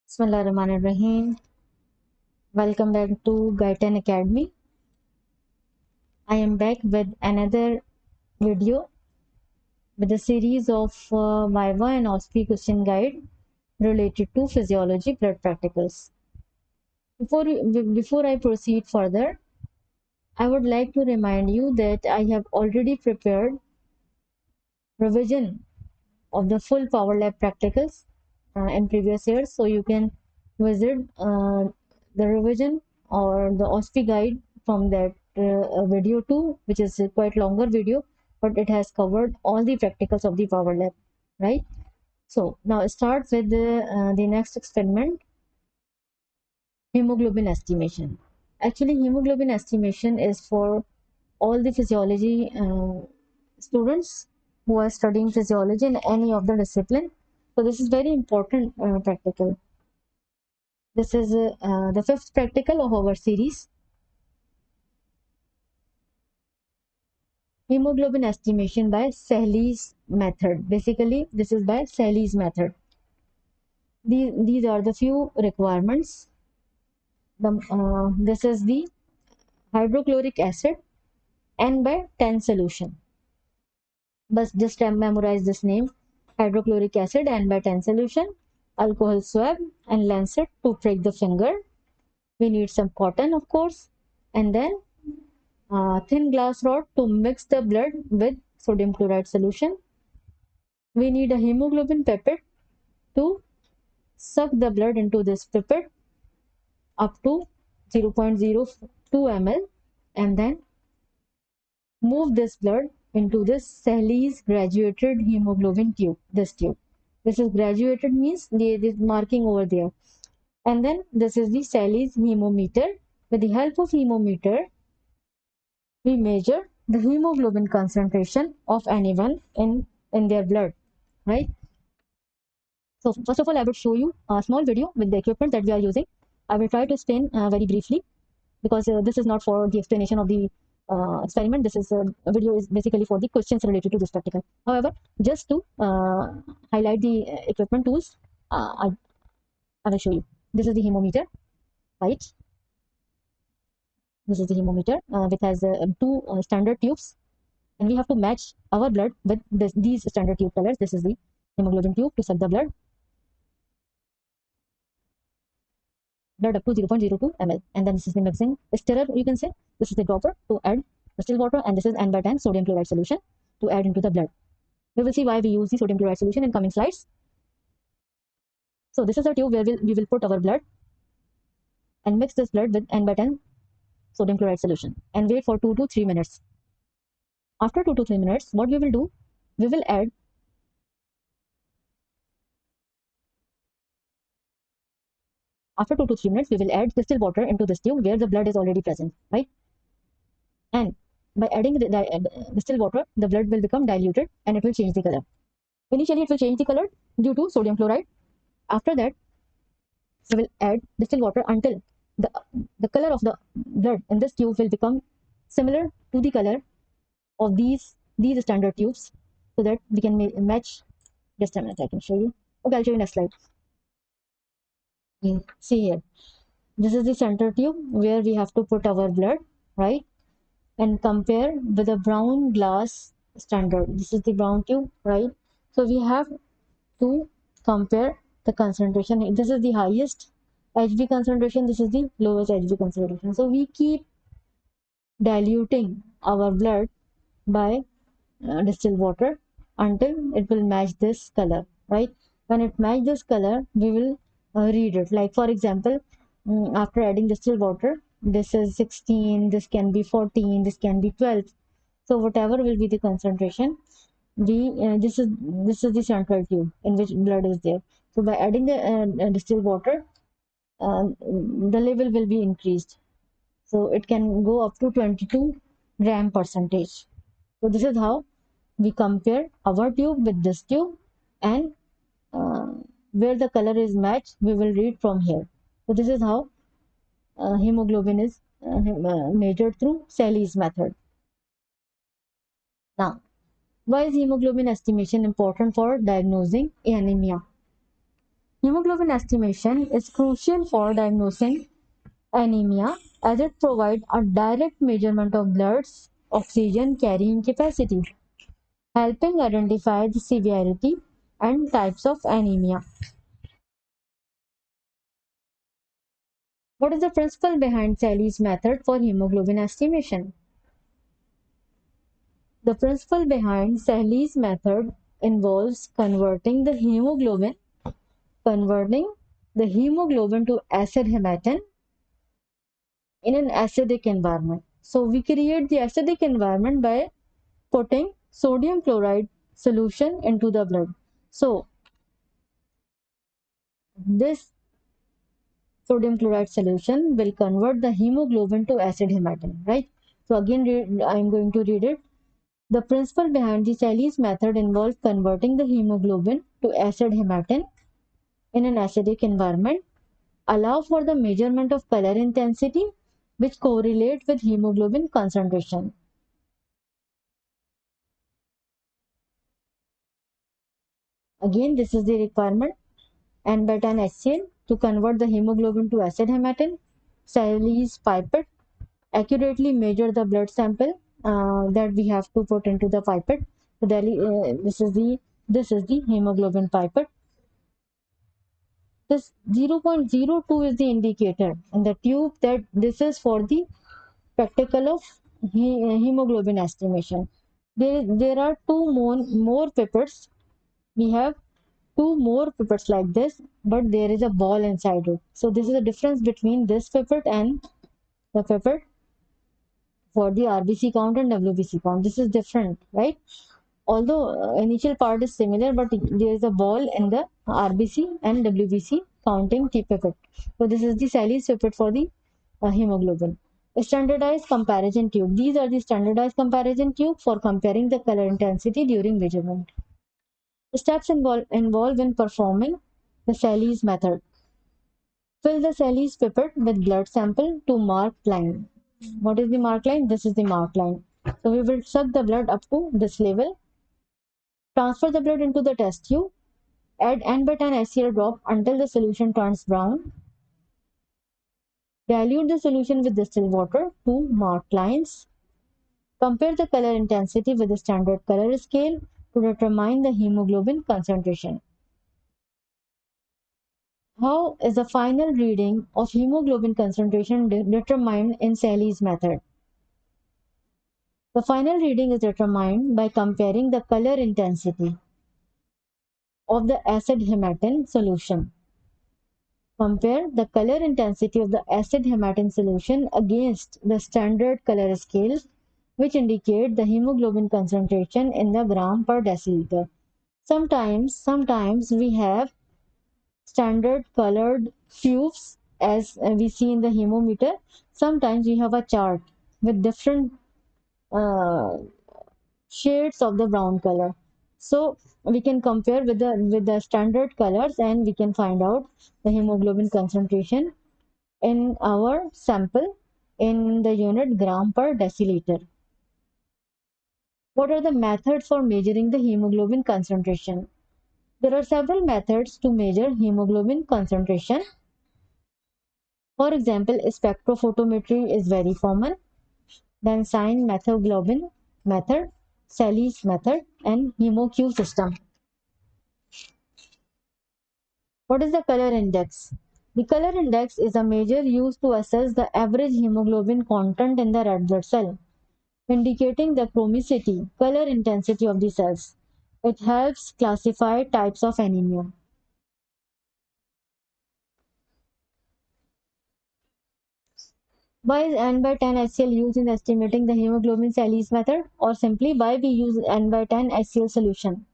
Bismillahirrahmanirrahim. Welcome back to Guytonacademy. I am back with another video with a series of VIVA and OSPE question guide related to physiology blood practicals. Before I proceed further, I would like to remind you that I have already prepared revision of the full Power Lab practicals in previous years, so you can visit the revision or the OSPE guide from that video too, which is a quite longer video, but it has covered all the practicals of the Power Lab, right? So now start with the next experiment, hemoglobin estimation. Actually, hemoglobin estimation is for all the physiology students who are studying physiology in any of the discipline. So this is very important practical. This is the fifth practical of our series. Hemoglobin estimation by Sahli's method. Basically, this is by Sahli's method. These are the few requirements. This is the hydrochloric acid N by 10 solution. But just memorize this name: hydrochloric acid N by 10 solution, alcohol swab and lancet to prick the finger. We need some cotton, of course, and then thin glass rod to mix the blood with sodium chloride solution. We need a hemoglobin pipette to suck the blood into this pipette up to 0.02 ml and then move this blood into this Sahli's graduated hemoglobin tube. This is graduated, means there is marking over there. And then this is the Sahli's hemometer. With the help of hemometer, we measure the hemoglobin concentration of anyone in their blood, right? So first of all, I will show you a small video with the equipment that we are using. I will try to explain very briefly, because this is not for the explanation of the experiment. This is a video is basically for the questions related to this practical. However, just to highlight the equipment tools, I will show you. This is the hemometer, right? This is the hemometer, which has two standard tubes, and we have to match our blood with these standard tube colors. This is the hemoglobin tube to suck the blood up to 0.02 ml, and then this is the mixing stirrer, you can say. This is the dropper to add the still water, and this is N by 10 sodium chloride solution to add into the blood. We will see why we use the sodium chloride solution in coming slides. So this is the tube where we will put our blood and mix this blood with N by 10 sodium chloride solution and wait for 2 to 3 minutes. After 2 to 3 minutes, what we will do, we will add after 2 to 3 minutes, we will add distilled water into this tube where the blood is already present, right? And by adding the distilled water, the blood will become diluted and it will change the color. Initially, it will change the color due to sodium chloride. After that, we will add distilled water until the color of the blood in this tube will become similar to the color of these standard tubes, so that we can match. Just a minute, I can show you. Okay, I'll show you next slide. See here, this is the center tube where we have to put our blood, right? And compare with the brown glass standard. This is the brown tube, right? So we have to compare the concentration. This is the highest Hb concentration, this is the lowest Hb concentration. So we keep diluting our blood by distilled water until it will match this color, right? When it matches this color, we will read it. Like for example, after adding distilled water, this is 16, this can be 14, this can be 12. So whatever will be the concentration, this is the central tube in which blood is there. So by adding the distilled water, the level will be increased. So it can go up to 22 gram percentage. So this is how we compare our tube with this tube, and where the color is matched, we will read from here. So this is how hemoglobin is measured through Sahli's method. Now, why is hemoglobin estimation important for diagnosing anemia? Hemoglobin estimation is crucial for diagnosing anemia as it provides a direct measurement of blood's oxygen carrying capacity, helping identify the severity and types of anemia. What is the principle behind Sahli's method for hemoglobin estimation? The principle behind Sahli's method involves converting the hemoglobin to acid hematin in an acidic environment. So we create the acidic environment by putting sodium chloride solution into the blood. So this sodium chloride solution will convert the hemoglobin to acid hematin, right? So again, I'm going to read it. The principle behind the Sahli's method involves converting the hemoglobin to acid hematin in an acidic environment, allow for the measurement of color intensity which correlate with hemoglobin concentration. Again, this is the requirement. And beta and HCl to convert the hemoglobin to acid hematin. Sahli's pipette accurately measure the blood sample that we have to put into the pipette. So this is the hemoglobin pipette. This 0.02 is the indicator in the tube that this is for the practical of hemoglobin estimation. There are more pipettes. We have two more pipettes like this, but there is a ball inside it. So this is the difference between this pipette and the pipette for the RBC count and WBC count. This is different, right? Although initial part is similar, but there is a ball in the RBC and WBC counting pipette. So this is the Sahli's pipette for the hemoglobin. A standardized comparison tube. These are the standardized comparison tube for comparing the color intensity during measurement. The steps involved in performing the Sahli's method. Fill the Sahli's pipette with blood sample to marked line. What is the marked line? This is the marked line. So we will suck the blood up to this level. Transfer the blood into the test tube. Add N/10 HCl drop until the solution turns brown. Dilute the solution with distilled water to marked lines. Compare the color intensity with the standard color scale to determine the hemoglobin concentration. How is the final reading of hemoglobin concentration determined in Sahli's method? The final reading is determined by comparing the color intensity of the acid hematin solution. Compare the color intensity of the acid hematin solution against the standard color scale, which indicate the hemoglobin concentration in the gram per deciliter. Sometimes we have standard colored tubes as we see in the hemometer. Sometimes we have a chart with different uh, shades of the brown color. So we can compare with the standard colors and we can find out the hemoglobin concentration in our sample in the unit gram per deciliter. What are the methods for measuring the hemoglobin concentration? There are several methods to measure hemoglobin concentration. For example, spectrophotometry is very common. Then sign methoglobin method, Sahli's method, and HemoQ system. What is the color index? The color index is a measure used to assess the average hemoglobin content in the red blood cell, indicating the chromicity, color intensity of the cells. It helps classify types of anemia. Why is N by 10 HCl used in estimating the hemoglobin Sahli's method? Or simply why we use N by 10 HCl solution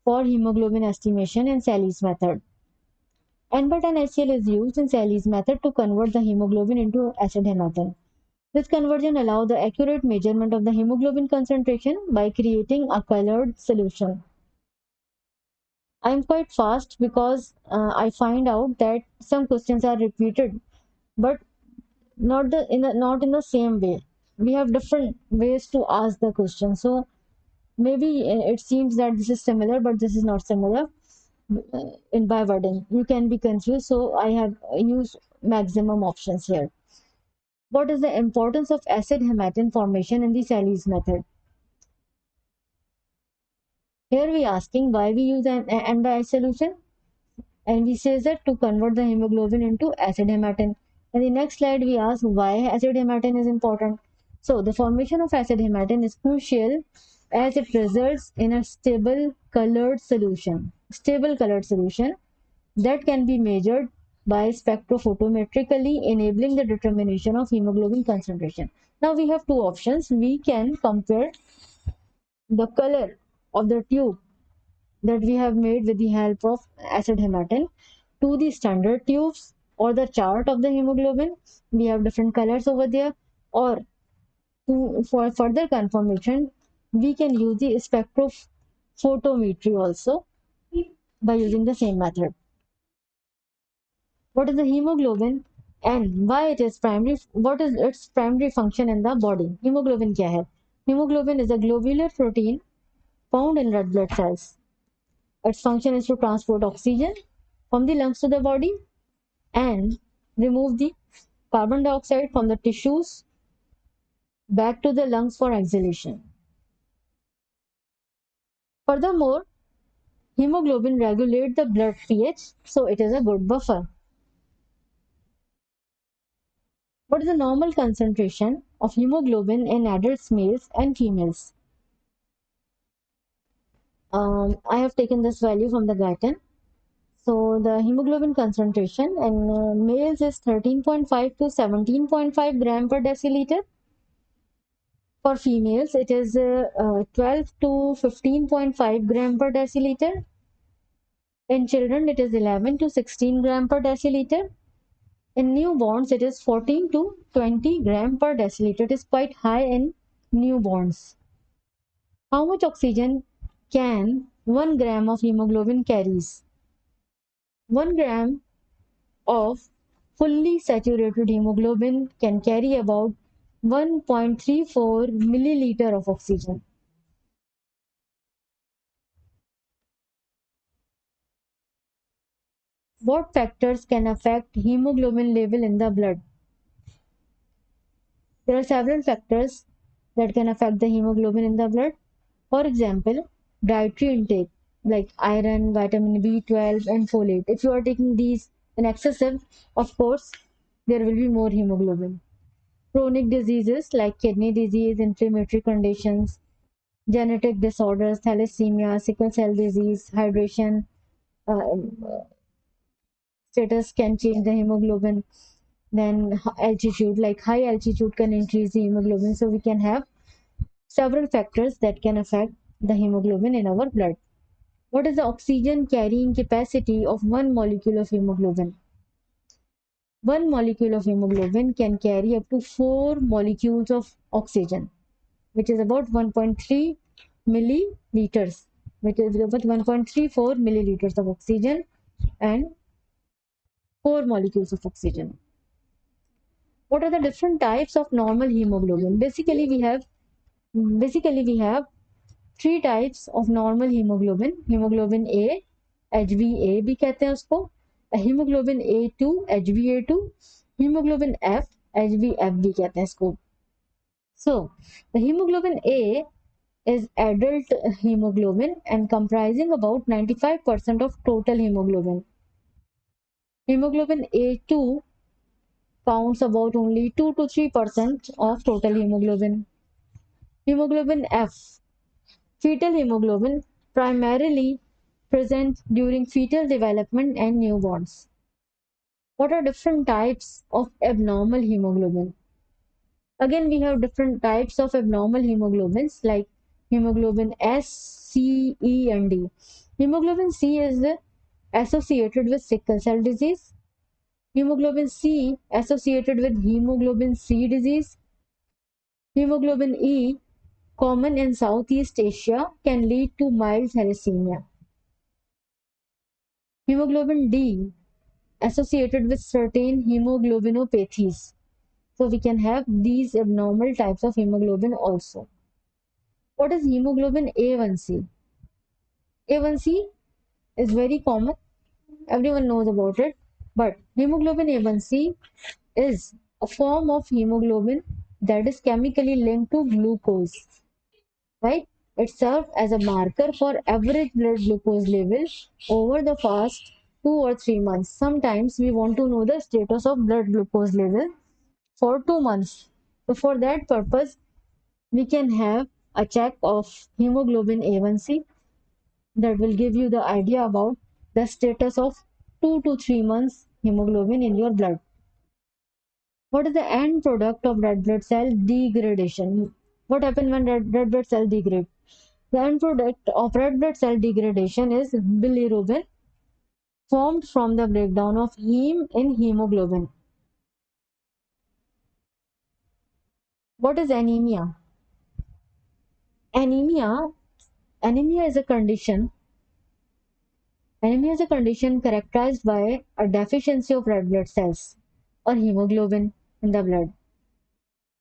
for hemoglobin estimation in Sahli's method? N by 10 HCl is used in Sahli's method to convert the hemoglobin into acid hematin. This conversion allows the accurate measurement of the hemoglobin concentration by creating a colored solution. I am quite fast because I find out that some questions are repeated, but not in the same way. We have different ways to ask the question. So maybe it seems that this is similar, but this is not similar. in by wording. You can be confused, so I have used maximum options here. What is the importance of acid hematin formation in the Sahli's method? Here we asking why we use an NBI solution, and we say that to convert the hemoglobin into acid hematin. In the next slide, we ask why acid hematin is important. So the formation of acid hematin is crucial as it results in a stable colored solution. Stable colored solution that can be measured by spectrophotometrically, enabling the determination of hemoglobin concentration. Now we have two options. We can compare the color of the tube that we have made with the help of acid hematin to the standard tubes or the chart of the hemoglobin. We have different colors over there, or for further confirmation we can use the spectrophotometry also by using the same method. What is the hemoglobin and why it is primary? What is its primary function in the body? Hemoglobin क्या है? Hemoglobin is a globular protein found in red blood cells. Its function is to transport oxygen from the lungs to the body and remove the carbon dioxide from the tissues back to the lungs for exhalation. Furthermore, hemoglobin regulates the blood pH, so it is a good buffer. What is the normal concentration of hemoglobin in adults, males and females? I have taken this value from the Guyton. So the hemoglobin concentration in males is 13.5 to 17.5 gram per deciliter. For females, it is 12 to 15.5 gram per deciliter. In children, it is 11 to 16 gram per deciliter. In newborns, it is 14 to 20 gram per deciliter. It is quite high in newborns. How much oxygen can 1 gram of hemoglobin carries? 1 gram of fully saturated hemoglobin can carry about 1.34 milliliter of oxygen. What factors can affect hemoglobin level in the blood? There are several factors that can affect the hemoglobin in the blood. For example, dietary intake like iron, vitamin B12 and folate. If you are taking these in excessive, of course, there will be more hemoglobin. Chronic diseases like kidney disease, inflammatory conditions, genetic disorders, thalassemia, sickle cell disease, hydration status can change the hemoglobin. Then altitude, like high altitude can increase the hemoglobin. So we can have several factors that can affect the hemoglobin in our blood. What is the oxygen carrying capacity of one molecule of hemoglobin? One molecule of hemoglobin can carry up to 4 molecules of oxygen, which is about 1.3 milliliters, which is about 1.34 milliliters of oxygen and 4 molecules of oxygen. What are the different types of normal hemoglobin? Basically we have three types of normal hemoglobin. Hemoglobin A, HbA भी कहते हैं उसको, hemoglobin A2, HbA2, hemoglobin F, HbF भी कहते हैं इसको. So the hemoglobin A is adult hemoglobin and comprising about 95% of total hemoglobin. Hemoglobin A2 counts about only 2 to 3% of total hemoglobin. Hemoglobin F, fetal hemoglobin, primarily present during fetal development and newborns. What are different types of abnormal hemoglobin? Again, we have different types of abnormal hemoglobins like hemoglobin S, C, E, and D. Hemoglobin C is associated with sickle cell disease. Hemoglobin C associated with hemoglobin C disease. Hemoglobin E, common in Southeast Asia, can lead to mild thalassemia. Hemoglobin D associated with certain hemoglobinopathies. So we can have these abnormal types of hemoglobin also. What is hemoglobin A1C? A1C is very common. Everyone knows about it. But hemoglobin A1C is a form of hemoglobin that is chemically linked to glucose, right? It serves as a marker for average blood glucose level over the past 2 or 3 months. Sometimes we want to know the status of blood glucose level for 2 months. So for that purpose, we can have a check of hemoglobin A1C that will give you the idea about the status of 2 to 3 months hemoglobin in your blood. What is the end product of red blood cell degradation? What happens when red blood cell degrade? The end product of red blood cell degradation is bilirubin formed from the breakdown of heme in hemoglobin. What is anemia? Anemia anemia is a condition Anemia is a condition characterized by a deficiency of red blood cells or hemoglobin in the blood.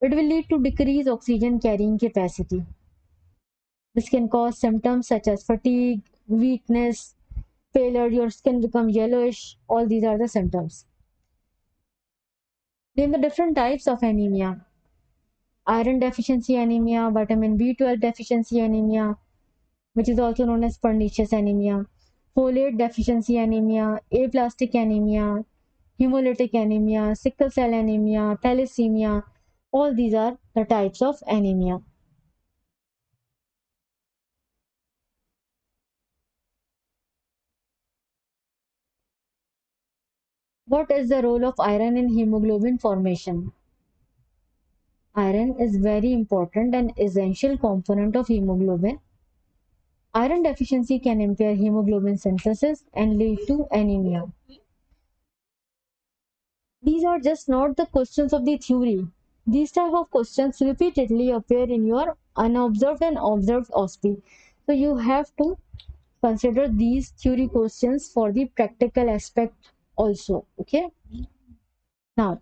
It will lead to decreased oxygen carrying capacity. This can cause symptoms such as fatigue, weakness, pallor, your skin becomes yellowish. All these are the symptoms. Name the different types of anemia. Iron deficiency anemia, vitamin B12 deficiency anemia, which is also known as pernicious anemia, folate deficiency anemia, aplastic anemia, hemolytic anemia, sickle cell anemia, thalassemia. All these are the types of anemia. What is the role of iron in hemoglobin formation? Iron is very important and essential component of hemoglobin. Iron deficiency can impair hemoglobin synthesis and lead to anemia. These are just not the questions of the theory. These type of questions repeatedly appear in your unobserved and observed OSPE. So you have to consider these theory questions for the practical aspect also. Okay. Now,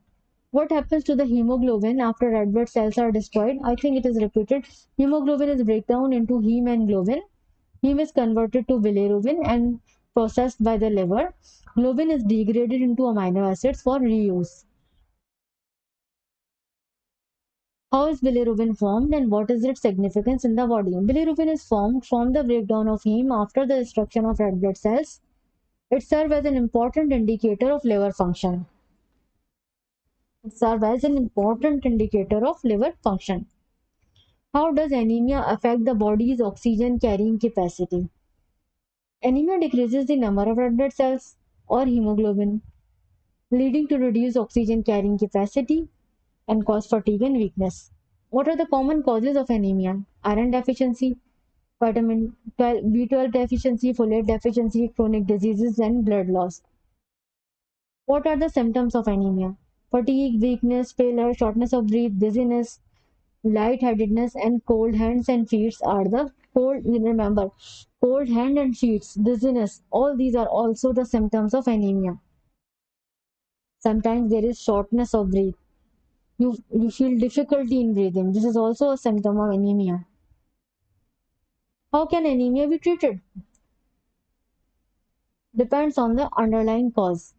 what happens to the hemoglobin after red blood cells are destroyed? I think it is repeated. Hemoglobin is breakdown into heme and globin. Heme is converted to bilirubin and processed by the liver. Globin is degraded into amino acids for reuse. How is bilirubin formed and what is its significance in the body? Bilirubin is formed from the breakdown of heme after the destruction of red blood cells. It serves as an important indicator of liver function. How does anemia affect the body's oxygen carrying capacity? Anemia decreases the number of red blood cells or hemoglobin, leading to reduced oxygen carrying capacity and cause fatigue and weakness. What are the common causes of anemia? Iron deficiency, vitamin B12 deficiency, folate deficiency, chronic diseases, and blood loss. What are the symptoms of anemia? Fatigue, weakness, pallor, shortness of breath, dizziness, lightheadedness, and cold hands and feet are the cold. Remember, cold hand and feet, dizziness. All these are also the symptoms of anemia. Sometimes there is shortness of breath. You feel difficulty in breathing. This is also a symptom of anemia. How can anemia be treated? Depends on the underlying cause.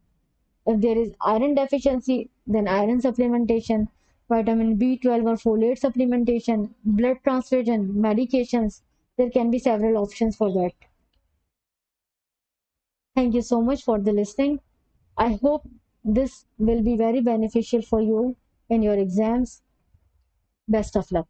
If there is iron deficiency, then iron supplementation, vitamin B12 or folate supplementation, blood transfusion, medications. There can be several options for that. Thank you so much for the listening. I hope this will be very beneficial for you in your exams. Best of luck.